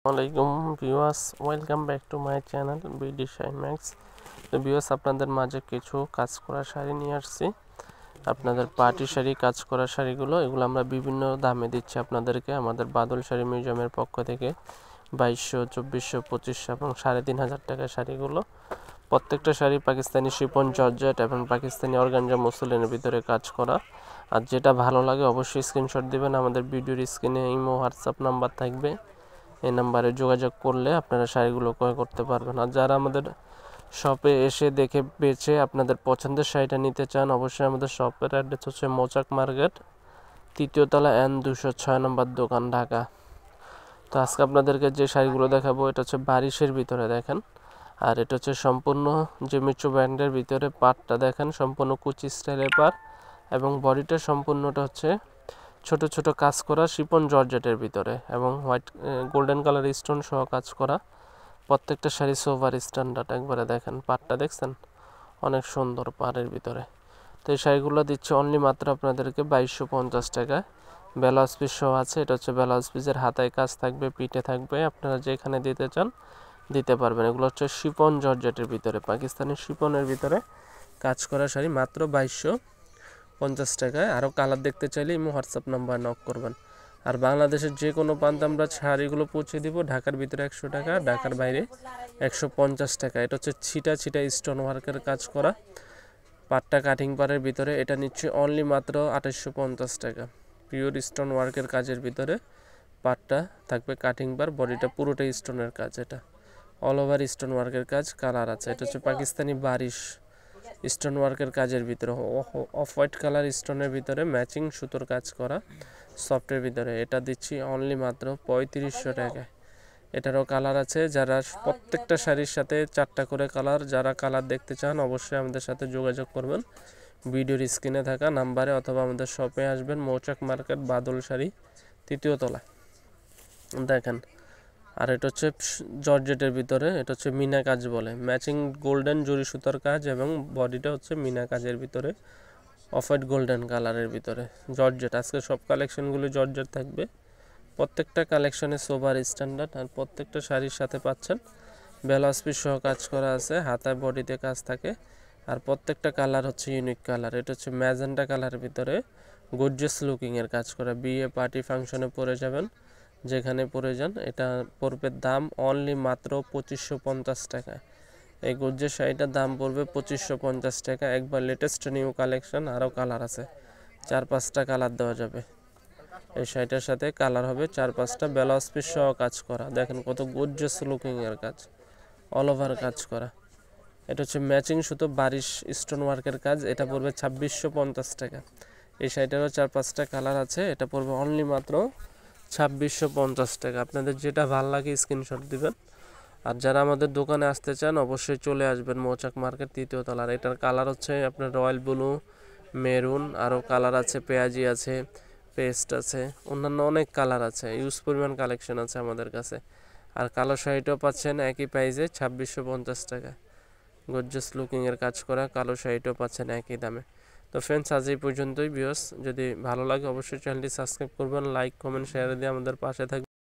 আসসালামাইকুম viewers, welcome back to my channel BD shine max. তো viewers, আপনাদের মাঝে কিছু কাজ করা শাড়ি নিয়ে আসছি। আপনাদের পার্টি শাড়ি, কাজ করা শাড়িগুলো এগুলো আমরা বিভিন্ন দামে দিচ্ছি আপনাদেরকে আমাদের বাদল শাড়ি মিউজিয়ামের পক্ষ থেকে। 2200, 2400, 2500 এবং 3500 টাকার শাড়িগুলো। প্রত্যেকটা শাড়ি পাকিস্তানি শিপন জর্জেট এবং পাকিস্তানি অর্গানজা মসলিনের ভিতরে কাজ করা। আর যেটা ভালো লাগে অবশ্যই স্ক্রিনশট দিবেন। আমাদের ভিডিওর স্ক্রিনে ইমো হোয়াটসঅ্যাপ নাম্বার থাকবে, এই নাম্বারে যোগাযোগ করলে আপনারা শাড়িগুলো ক্রয় করতে পারবেন। আর যারা আমাদের শপে এসে দেখে বেছে আপনাদের পছন্দের শাড়িটা নিতে চান, অবশ্যই আমাদের শপের অ্যাড্রেস হচ্ছে মৌচাক মার্কেট, 3য় তলা, N 206 নম্বর দোকান, ঢাকা। তো আজকে আপনাদেরকে যে শাড়িগুলো দেখাবো এটা হচ্ছে বারিশের ভিতরে দেখেন। আর এটা হচ্ছে সম্পূর্ণ জেমিচু ব্র্যান্ডের ভিতরে। পাটটা দেখেন সম্পূর্ণ কুচি স্টাইলের পাট এবং বডিটা সম্পূর্ণটা হচ্ছে ছোট ছোট কাজ করা শিপন জর্জেটের ভিতরে এবং হোয়াইট গোল্ডেন কালার স্টোন সহ কাজ করা। প্রত্যেকটা শাড়ি সোভার স্ট্যান্ডার্ড একবারে দেখেন। পাটটা দেখছেন অনেক সুন্দর পাড়ের ভিতরে। তো এই শাড়িগুলো দিচ্ছে অনলি মাত্র আপনাদেরকে 2250 টাকায়। ব্লাউজ পিস সহ আছে। এটা হচ্ছে ব্লাউজ পিসের হাতায় কাজ থাকবে, পিঠে থাকবে, আপনারা যেখানে দিতে চান দিতে পারবেন। এগুলো হচ্ছে শিপন জর্জেটের ভিতরে, পাকিস্তানি শিপনের ভিতরে কাজ করা শাড়ি, মাত্র 2250 টাকায়। আরও কালার দেখতে চাইলে ইমো হোয়াটসঅ্যাপ নাম্বার নক করবেন। আর বাংলাদেশের যে কোনো প্রান্তে আমরা শাড়িগুলো পৌঁছে দিব। ঢাকার ভিতরে 100 টাকা, ঢাকার বাইরে 150 টাকা। এটা হচ্ছে ছিটা ছিটা স্টোন ওয়ার্কের কাজ করা পাটটা কাটিং পাড়ের ভিতরে। এটা নিচ্ছে অনলি মাত্র 2850 টাকা। পিওর স্টোন ওয়ার্কের কাজের ভিতরে পাটটা থাকবে কাটিং পার, বডিটা পুরোটাই স্টোনের কাজ। এটা অল ওভার স্টোন ওয়ার্কের কাজ, কালার আছে। এটা হচ্ছে পাকিস্তানি বারিশ স্টোন ওয়ার্কের কাজের ভিতরে, অফ হোয়াইট কালার স্টোনের ভিতরে ম্যাচিং সুতোর কাজ করা সফটের ভিতরে। এটা দিচ্ছি অনলি মাত্র 3500 টাকায়। এটারও কালার আছে। যারা প্রত্যেকটা শাড়ির সাথে 4টা করে কালার, যারা কালার দেখতে চান অবশ্যই আমাদের সাথে যোগাযোগ করবেন ভিডিওর স্ক্রিনে থাকা নাম্বারে, অথবা আমাদের শপে আসবেন মৌচাক মার্কেট, বাদল শাড়ি, 3য় তলা দেখেন। আর এটা হচ্ছে জর্জেটের ভিতরে, এটা হচ্ছে মিনা কাজ বলে, ম্যাচিং গোল্ডেন জরি সুতার কাজ এবং বডিটা হচ্ছে মিনা কাজের ভিতরে, অফ হোয়াইট গোল্ডেন কালারের ভিতরে জর্জেট। আজকে সব কালেকশনগুলো জর্জেট থাকবে। প্রত্যেকটা কালেকশনে সোভার স্ট্যান্ডার্ড। আর প্রত্যেকটা শাড়ির সাথে পাচ্ছেন ব্লাউজ পিস সহ কাজ করা আছে, হাতায় বডিতে কাজ থাকে। আর প্রত্যেকটা কালার হচ্ছে ইউনিক কালার। এটা হচ্ছে ম্যাজেন্টা কালারের ভিতরে গর্জিয়াস লুকিংয়ের কাজ করা। বিয়ে পার্টি ফাংশনে পরে যাবেন, যেখানে পরে যান। এটা পড়বে দাম অনলি মাত্র 2550 টাকা। এই গর্জিয়াস শাড়িটার দাম পড়বে 2550 টাকা। একবার লেটেস্ট নিউ কালেকশন, আরও কালার আছে, 4-5টা কালার দেওয়া যাবে। এই শাড়িটার সাথে কালার হবে 4-5টা। ব্লাউজ পিস সহ কাজ করা দেখেন কত গর্জিয়াস লুকিংয়ের কাজ, অল ওভার কাজ করা। এটা হচ্ছে ম্যাচিং সুতো বারিশ স্টোন ওয়ার্কের কাজ। এটা পড়বে 2650 টাকা। এই শাড়িটারও 4-5টা কালার আছে। এটা পড়বে অনলি মাত্র 2650 টাকা। আপনাদের যেটা ভালো লাগে স্ক্রিনশট দিবেন। আর যারা আমাদের দোকানে আসতে চান অবশ্যই চলে আসবেন মৌচাক মার্কেট, 3য় তলার। এটার কালার হচ্ছে আপনার রয়্যাল ব্লু, মেরুন, আরও কালার আছে, পেঁয়াজি আছে, পেস্ট আছে, অন্যান্য অনেক কালার আছে। ইউজ পরিমাণ কালেকশন আছে আমাদের কাছে। আর কালো শাড়িটাও পাচ্ছেন একই প্রাইসে 2650 টাকা। গর্জিয়াস লুকিংয়ের কাজ করা কালো শাড়িটাও পাচ্ছেন একই দামে। তো ফ্রেন্ডস, আজ এই পর্যন্তই। ভিউয়ার্স, যদি ভালো লাগে অবশ্যই চ্যানেলটি সাবস্ক্রাইব করবেন, লাইক কমেন্ট শেয়ার দিয়ে আমাদের পাশে থাকবেন।